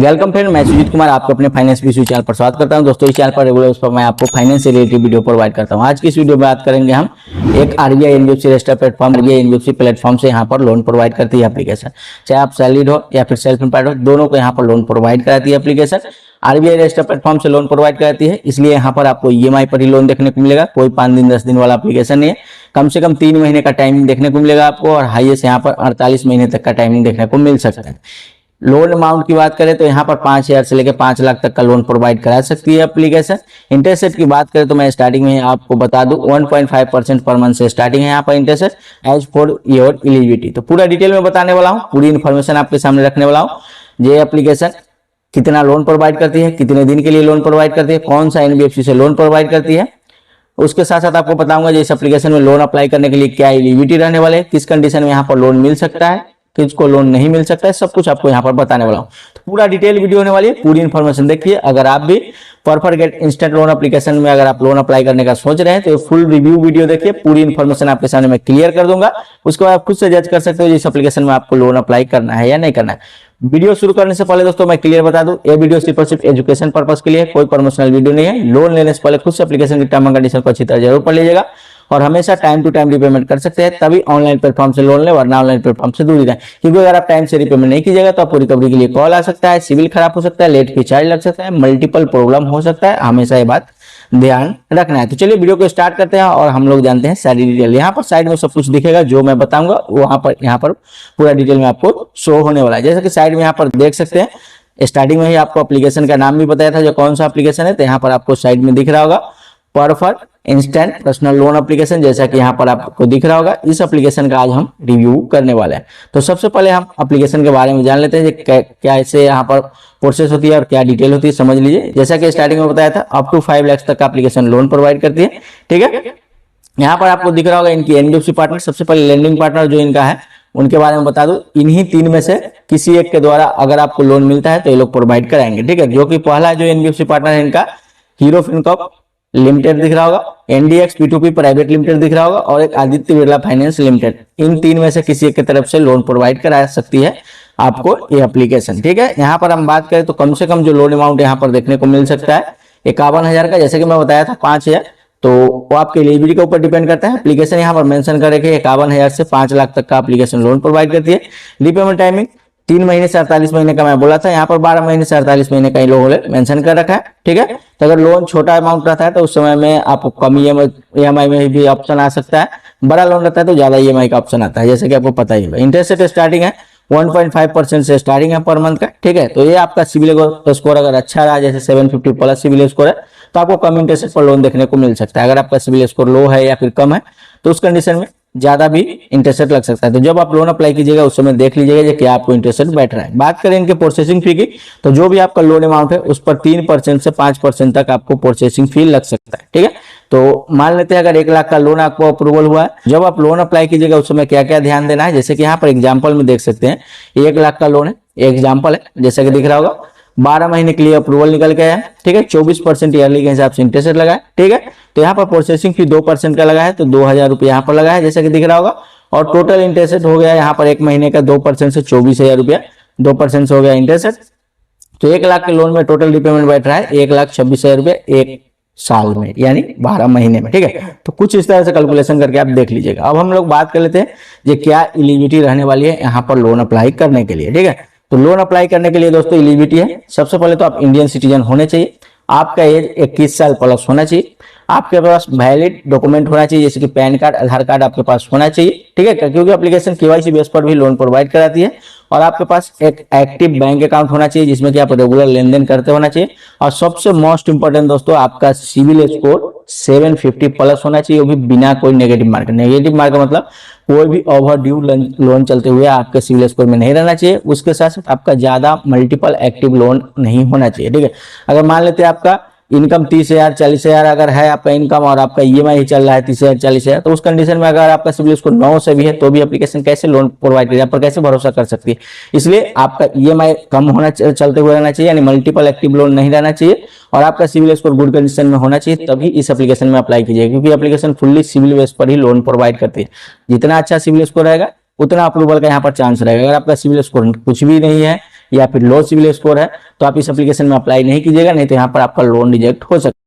Welcome friend, मैं सुजीत कुमार आपको अपने फाइनेंस विषय चैनल पर स्वागत करता हूं। दोस्तों, इस चैनल पर रेगुलर उस पर मैं आपको फाइनेंस से रिलेटेड वीडियो प्रोवाइड करता हूं। आज की इस वीडियो में बात करेंगे हम एक RBI NBFC registered platform RBI NBFC platform से यहां पर लोन प्रोवाइड करती है एप्लीकेशन। चाहे आप सैलरीड हो या फिर सेल्फ एम्प्लॉयड हो, दोनों को यहां पर लोन प्रोवाइड कराती है एप्लीकेशन। आरबीआई रजिस्टर्ड प्लेटफॉर्म से लोन प्रोवाइड कराती है, इसलिए यहाँ पर आपको ईएमआई पर ही लोन देखने को मिलेगा। कोई 5 दिन 10 दिन वाला एप्लीकेशन नहीं है। कम से कम 3 महीने का टाइमिंग देखने को मिलेगा आपको, और हाईएस्ट यहाँ पर 48 महीने तक का टाइमिंग देखने को मिल सकता है। लोन अमाउंट की बात करें तो यहाँ पर 5,000 से लेकर 5 लाख तक का लोन प्रोवाइड करा सकती है एप्लीकेशन। इंटरेस्ट रेट की बात करें तो मैं स्टार्टिंग में आपको बता दूं 1.5% पर मंथ से स्टार्टिंग है यहाँ पर interest as for your eligibility. तो पूरा डिटेल में बताने वाला हूँ, पूरी इन्फॉर्मेशन आपके सामने रखने वाला हूँ। ये एप्लीकेशन कितना लोन प्रोवाइड करती है, कितने दिन के लिए लोन प्रोवाइड करती है, कौन सा एनबीएफसी से लोन प्रोवाइड करती है, उसके साथ साथ आपको बताऊंगा इस एप्लीकेशन में लोन अप्लाई करने के लिए क्या एलिजिबिलिटी रहने वाले है, किस कंडीशन में यहाँ पर लोन मिल सकता है, किसको लोन नहीं मिल सकता है, सब कुछ आपको यहाँ पर बताने वाला हूँ। तो पूरा डिटेल वीडियो होने वाली है, पूरी इन्फॉर्मेशन देखिए। अगर आप भी perfect get instant loan application में अगर आप लोन अप्लाई करने का सोच रहे हैं तो फुल रिव्यू वीडियो देखिए, पूरी इन्फॉर्मेशन आपके सामने मैं क्लियर कर दूंगा। उसके बाद आप खुद से जज कर सकते हो इस एप्लीकेशन में आपको लोन अप्लाई करना है या नहीं करना है। वीडियो शुरू करने से पहले दोस्तों मैं क्लियर बता दूं, ये वीडियो सिर्फ और सिर्फ एजुकेशन पर्पस के लिए, कोई प्रमोशनल वीडियो नहीं है। लोन लेने से पहले खुद से एप्लीकेशन की टर्म एंड कंडीशन को अच्छी तरह जरूर पढ़ लीजिएगा, और हमेशा टाइम टू टाइम रिपेमेंट कर सकते हैं, तभी ऑनलाइन प्लेटफॉर्म से लोन ले, वरना ऑनलाइन प्लेटफॉर्म से दूर ही रहें। क्योंकि अगर आप टाइम से रिपेमेंट नहीं कीजिएगा तो आपको रिकवरी के लिए कॉल आ सकता है, सिविल खराब हो सकता है, लेट फी चार्ज लग सकता है, मल्टीपल प्रॉब्लम हो सकता है। हमेशा ये बात ध्यान रखना है। तो चलिए वीडियो को स्टार्ट करते हैं और हम लोग जानते हैं सारी डिटेल। यहाँ पर साइड में सब कुछ दिखेगा, जो मैं बताऊंगा यहाँ पर पूरा डिटेल में आपको शो होने वाला है। जैसे कि साइड में यहाँ पर देख सकते हैं, स्टार्टिंग में ही आपको एप्लीकेशन का नाम भी बताया था जो कौन सा एप्लीकेशन है। तो यहाँ पर आपको साइड में दिख रहा होगा perfect instant personal loan application, जैसा कि यहाँ पर आपको दिख रहा होगा। इस एप्लीकेशन का आज हम रिव्यू करने वाले हैं। तो सबसे पहले हम एप्लीकेशन के बारे में जान लेते हैं क्या इससे यहाँ पर प्रोसेस होती है और क्या डिटेल होती है, समझ लीजिए। जैसा कि स्टार्टिंग में बताया था, अप टू 5 लाख तक का एप्लीकेशन लोन प्रोवाइड करती है। ठीक है, यहाँ पर आपको दिख रहा होगा इनकी एनबीएफसी पार्टनर। सबसे पहले लेंडिंग पार्टनर जो इनका है उनके बारे में बता दूं, इन्हीं 3 में से किसी एक के द्वारा अगर आपको लोन मिलता है तो ये लोग प्रोवाइड कराएंगे। ठीक है, जो कि पहला जो एनबीएफसी पार्टनर है इनका हीरो फिनकॉर्प लिमिटेड दिख रहा होगा, एनडीएक्स पी2पी प्राइवेट लिमिटेड दिख रहा होगा, और एक आदित्य बिरला फाइनेंस लिमिटेड। इन 3 में से किसी एक की तरफ से लोन प्रोवाइड करा सकती है आपको ये एप्लीकेशन। ठीक है, यहाँ पर हम बात करें तो कम से कम जो लोन अमाउंट यहाँ पर देखने को मिल सकता है 51,000 का। जैसे कि मैं बताया था 5,000, तो वो आपके एलिजिबिलिटी के ऊपर डिपेंड करता है। एप्लीकेशन यहाँ पर मेंशन कर रखे 51,000 से 5 लाख तक का एप्लीकेशन लोन प्रोवाइड करती है। रिपेमेंट टाइमिंग 3 महीने से 48 महीने का मैं बोला था, यहाँ पर 12 महीने से 48 महीने का लोगों ने मेंशन कर रखा है। ठीक है, तो अगर लोन छोटा अमाउंट रहता है तो उस समय में आपको कम ईएमआई में भी ऑप्शन आ सकता है, बड़ा लोन रहता है तो ज्यादा ईएमआई का ऑप्शन आता है, जैसे कि आपको पता ही होगा। इंटरेस्ट रेट स्टार्टिंग है 1.5% से स्टार्टिंग है पर मंथ का। ठीक है, तो ये आपका सिविल स्कोर अगर अच्छा रहा, जैसे 750 प्लस सिविल स्कोर है, तो आपको कम इंटरेस्ट रेट पर लोन देखने को मिल सकता है। अगर आपका सिविल स्कोर लो है या फिर कम है तो उस कंडीशन में ज्यादा भी इंटरेस्ट रेट लग सकता है। तो जब आप लोन अप्लाई कीजिएगा उस समय देख लीजिएगा कि क्या आपको इंटरेस्ट रेट बैठ रहा है। बात करें इनके प्रोसेसिंग फी की, तो जो भी आपका लोन अमाउंट है उस पर 3% से 5% तक आपको प्रोसेसिंग फी लग सकता है। ठीक है, तो मान लेते हैं अगर 1 लाख का लोन आपको अप्रूवल हुआ है, जब आप लोन अप्लाई कीजिएगा उस समय क्या क्या ध्यान देना है। जैसे कि यहाँ पर एग्जाम्पल में देख सकते हैं 1 लाख का लोन है, एग्जाम्पल है, जैसा कि दिख रहा होगा 12 महीने के लिए अप्रूवल निकल के आया है। ठीक है, 24% ईयरली के हिसाब से इंटरेस्ट रेट लगा है। ठीक है, तो यहाँ पर प्रोसेसिंग फी 2% का लगा है, तो 2,000 रुपये यहाँ पर लगा है, जैसा कि दिख रहा होगा। और टोटल इंटरेस्ट रेट हो गया यहाँ पर 1 महीने का 2% से 24,000 रुपया, 2% से हो गया इंटरेस्ट रेट। तो 1 लाख के लोन में टोटल रिपेमेंट बैठ रहा है 1,26,000 रुपये 1 साल में, यानी 12 महीने में। ठीक है, तो कुछ इस तरह से कैलकुलेशन करके आप देख लीजिएगा। अब हम लोग बात कर लेते हैं ये क्या एलिजिबिलिटी रहने वाली है यहाँ पर लोन अप्लाई करने के लिए। ठीक है, तो लोन अप्लाई करने के लिए दोस्तों एलिजिबिलिटी है, सबसे पहले तो आप इंडियन सिटीजन होने चाहिए, आपका एज 21 साल प्लस होना चाहिए, आपके पास वैलिड डॉक्यूमेंट होना चाहिए, जैसे कि पैन कार्ड, आधार कार्ड आपके पास होना चाहिए। ठीक है, क्योंकि एप्लीकेशन केवाईसी बेस पर भी लोन प्रोवाइड कराती है। और आपके पास एक एक्टिव बैंक अकाउंट होना चाहिए जिसमें कि आप रेगुलर लेन देन करते होना चाहिए। और सबसे मोस्ट इंपॉर्टेंट दोस्तों, आपका सिविल स्कोर 750 प्लस होना चाहिए, वो भी बिना कोई नेगेटिव मार्क। नेगेटिव मार्क मतलब कोई भी ओवर ड्यू लोन चलते हुए आपके सिविल स्कोर में नहीं रहना चाहिए। उसके साथ साथ आपका ज्यादा मल्टीपल एक्टिव लोन नहीं होना चाहिए। ठीक है, अगर मान लेते हैं आपका इनकम 30,000 40,000 अगर है आपका इनकम और आपका ईएमआई ही चल रहा है 30,000 40,000, तो उस कंडीशन में अगर आपका सिविल स्कोर 9 से भी है तो भी एप्लीकेशन कैसे लोन प्रोवाइड करेगी, आप पर कैसे भरोसा कर सकती है। इसलिए आपका ईएमआई कम होना चलते हुए रहना चाहिए, यानी मल्टीपल एक्टिव लोन नहीं रहना चाहिए, और आपका सिविल स्कोर गुड कंडीशन में होना चाहिए, तभी इस एप्लीकेशन में अप्लाई कीजिए। क्योंकि एप्लीकेशन फुल्ली सिविल बेस पर ही लोन प्रोवाइड करती है। जितना अच्छा सिविल स्कोर रहेगा उतना अप्रूवल का यहाँ पर चांस रहेगा। अगर आपका सिविल स्कोर कुछ भी नहीं है या फिर लो सिविल स्कोर है तो आप इस एप्लीकेशन में अप्लाई नहीं कीजिएगा, नहीं तो यहाँ पर आपका लोन रिजेक्ट हो सकता है।